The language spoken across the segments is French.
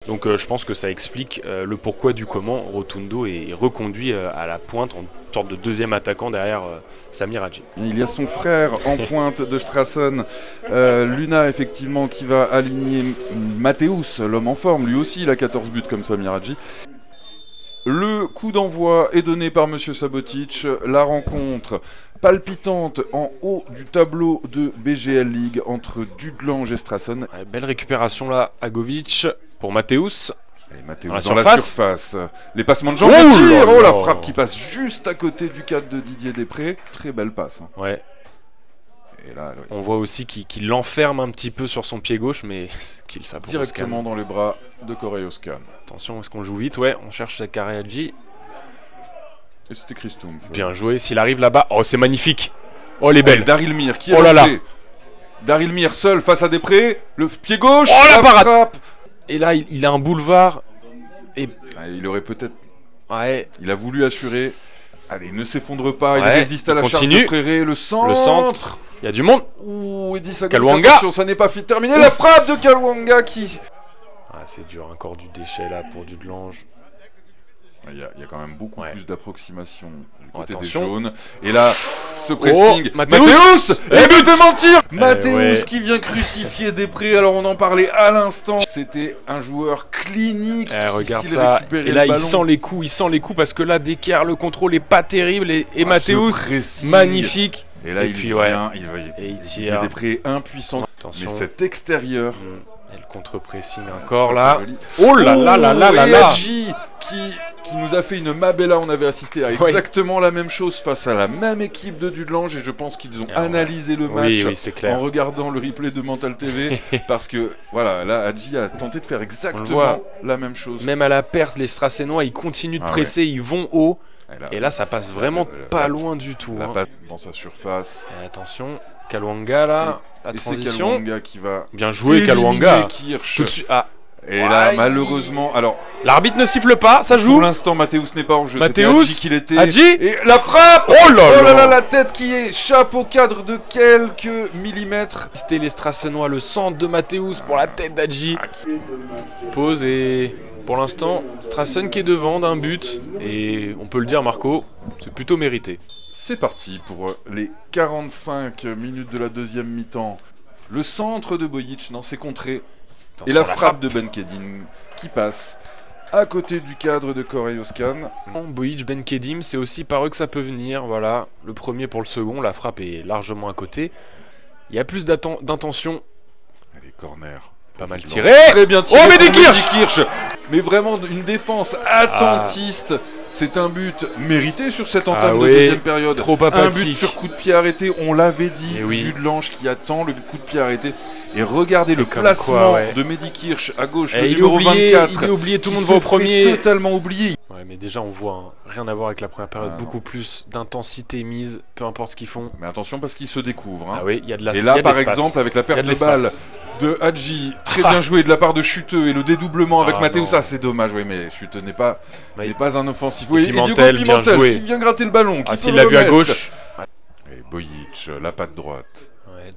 Donc je pense que ça explique le pourquoi du comment Rotundo est reconduit à la pointe en sorte de deuxième attaquant derrière Samir Hadji. Il y a son frère en pointe de Strassen, Luna effectivement qui va aligner Mateusz, l'homme en forme, lui aussi il a 14 buts comme Samir Hadji. Le coup d'envoi est donné par Monsieur Sabotic, la rencontre palpitante en haut du tableau de BGL League entre Dudelange et Strassen. Ouais, belle récupération là, Agovic pour Mateusz. Et Mateusz dans la surface. Les passements de jambes, oh la frappe qui passe juste à côté du cadre de Didier Després. Très belle passe. Hein. Ouais. Et là, on voit aussi qu'il l'enferme un petit peu sur son pied gauche, mais qu'il s'approche directement dans les bras de Correa-Oscan. Attention, est-ce qu'on joue vite? Ouais, on cherche Zakaria Hadji. Et c'était Christoum. Bien joué, s'il arrive là-bas. Oh, c'est magnifique. Oh, les belles. Daryl Mir qui est lancé. Daryl Mir seul face à Després. Le pied gauche. Oh, la parade frappe. Et là, il a un boulevard. Et... il aurait peut-être... Ouais. Il a voulu assurer. Allez, il ne s'effondre pas. Il résiste à la charge de Fréré. Le centre. Il y a du monde. Ouh, Eddy Kalwanga. Ça n'est pas terminé. La frappe de Kalwanga qui... Ah, c'est dur, encore du déchet là pour Dudelange. Il y a quand même beaucoup plus d'approximation du côté des attention. jaunes. Et là, ce pressing. Mateusz. Il me fait mentir. Mateusz qui vient crucifier Després. Alors on en parlait à l'instant. C'était un joueur clinique. Regarde ça. Et là, il sent les coups. Il sent les coups parce que là, Decker, le contrôle est pas terrible. Et Mateusz, magnifique. Et là, il vient. Il tire. Després impuissant. Attention. Mais cet extérieur. Et le contre-pressing encore là. Oh là là là là là là. Hadji qui nous a fait une Mabella, on avait assisté à exactement la même chose face à la même équipe de Dudelange et je pense qu'ils ont analysé le match en regardant le replay de Mental TV parce que voilà, là Hadji a tenté de faire exactement la même chose. Même à la perte, les Strassennois ils continuent de presser, ils vont haut et là ça passe vraiment pas loin du tout. La passe dans sa surface. Et attention, Kalwanga là, la transition. Kalwanga qui va bien joué Kalwanga. Tout de suite. Et là, malheureusement, alors... L'arbitre ne siffle pas, ça joue. Pour l'instant, Mateusz n'est pas en jeu. Mateusz, Hadji qui l'était. Hadji. Et la frappe. Oh là là, la tête qui échappe au cadre de quelques millimètres. C'était les Strassennois, le centre de Mateusz pour la tête d'Hadji. Pause et... Pour l'instant, Strassen qui est devant d'un but. Et on peut le dire, Marco, c'est plutôt mérité. C'est parti pour les 45 minutes de la deuxième mi-temps. Le centre de Bojic dans ses contrées. Et la frappe de Benkedim qui passe à côté du cadre de Correa-Oscan. Bojic, Benkedim, c'est aussi par eux que ça peut venir. Voilà, le premier pour le second, la frappe est largement à côté. Il y a plus d'intention. Allez, corner. Pas mal tiré. Très bien tiré. Oh, mais des Kirch. Mais vraiment une défense attentiste. C'est un but mérité sur cette entame de deuxième période. Trop apathique. Un but sur coup de pied arrêté, on l'avait dit. Dudelange qui attend le coup de pied arrêté. Et regardez le placement de Mehdi Kirch à gauche, le numéro 24. Il est oublié, tout le monde va au premier. Totalement oublié. Ouais, mais déjà on voit rien à voir avec la première période, beaucoup plus d'intensité mise, peu importe ce qu'ils font. Mais attention parce qu'ils se découvrent. Ah oui, il y a de la Et là, par exemple, avec la perte de balle de Hadji, très bien joué de la part de Chuteux et le dédoublement avec Mateusz, ça c'est dommage, mais Chuteux n'est pas un offensif. Et Pimentel, bien joué. Qui vient gratter le ballon. S'il l'a vu à gauche. Et Bojic, la patte droite.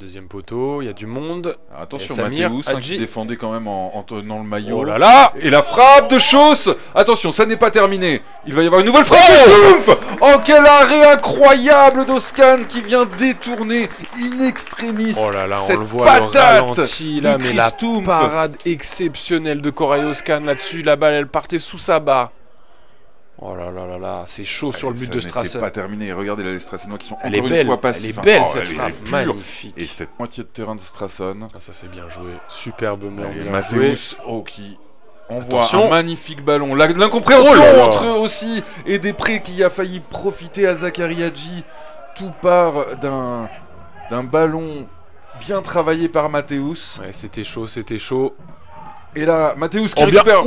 Deuxième poteau, il y a du monde. Attention, Mateusz qui défendait quand même en tenant le maillot. Oh là là. Et la frappe de Chauss. Attention, ça n'est pas terminé. Il va y avoir une nouvelle frappe de Stumpf. Oh, quel arrêt incroyable d'Oscan qui vient détourner in extremis. Oh là là, cette on le voit patate le ralenti là, mais la Stumpf. parade exceptionnelle de Correa-Oscan là-dessus. La balle, elle partait sous sa barre. Oh là là là là, c'est chaud sur le but de Strassen. C'est pas terminé. Regardez là les Strassennois qui sont encore une fois passifs. Elle est belle cette frappe, magnifique. Et cette moitié de terrain de Strassen. Ça c'est bien joué, superbement bien Mateusz qui envoie un magnifique ballon. L'incompréhension entre eux aussi et Després qui a failli profiter à Zakaria Hadji. Tout part d'un ballon bien travaillé par Mateusz. Ouais, c'était chaud, c'était chaud. Et là, Mateusz qui récupère.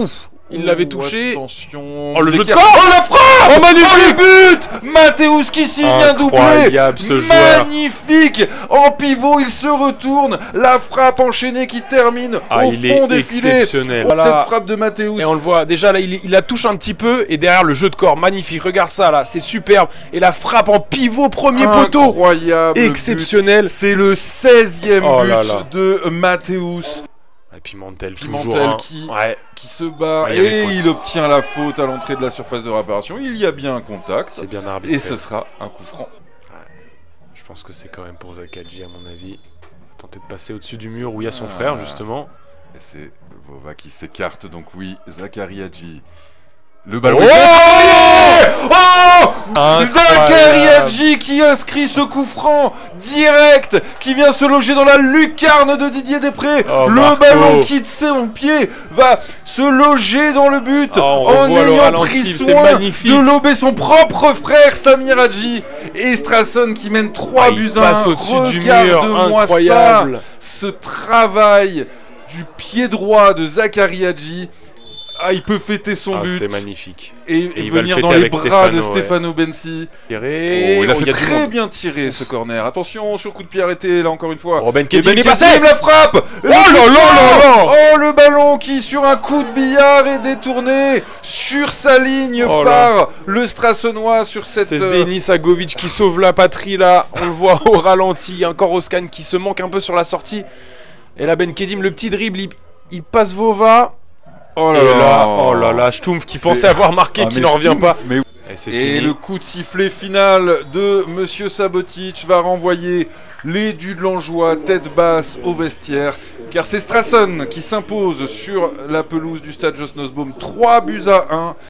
Il l'avait touché. Attention. Oh, le jeu de corps. Oh, la frappe. Oh, magnifique. Le but. Mateusz qui signe un doublé. Incroyable ce joueur. Magnifique. En pivot, il se retourne. La frappe enchaînée qui termine au fond des filets. Exceptionnel. Cette frappe de Mateusz. Et on le voit déjà là, il la touche un petit peu. Et derrière, le jeu de corps magnifique. Regarde ça là, c'est superbe. Et la frappe en pivot, premier poteau. Incroyable. Exceptionnel. C'est le 16e but de Mateusz. Et puis Mantel, Pimentel toujours. qui se bat Ouais, il y avait et faute. il obtient la faute à l'entrée de la surface de réparation. Il y a bien un contact. C'est bien arbitré. Et ce sera un coup franc. Je pense que c'est quand même pour Zakadji, à mon avis. Il va tenter de passer au-dessus du mur où il y a son frère, justement. Et c'est Vova qui s'écarte, donc oui, Zakari Hadji. Le ballon. Zakari Hadji qui inscrit ce coup franc direct, qui vient se loger dans la lucarne de Didier Després. Le ballon quitte son pied, va se loger dans le but en ayant pris soin de lober son propre frère Samir Hadji. Et Strassen qui mène 3 buts à 1. Passe au-dessus du mur, incroyable. Ce travail du pied droit de Zakari Hadji. Ah, il peut fêter son but. C'est magnifique. Et venir dans les bras de Stefano Bensi. Il a très bien tiré ce corner. Attention sur coup de pied arrêté là encore une fois. Ben Kedim est passé. La frappe. Oh là là. Oh, le ballon qui sur un coup de billard est détourné sur sa ligne par le Strassennois sur cette. C'est Denis Agovic qui sauve la patrie là. On le voit au ralenti. Encore Oscan qui se manque un peu sur la sortie. Et là Ben Kedim, le petit dribble, il passe Vova. Oh là là, Stumpf qui pensait avoir marqué, qui n'en revient pas. Et le coup de sifflet final de Monsieur Sabotic va renvoyer les Dudelangeois tête basse au vestiaire. Car c'est Strassen qui s'impose sur la pelouse du stade Jos Nosbaum 3 buts à 1.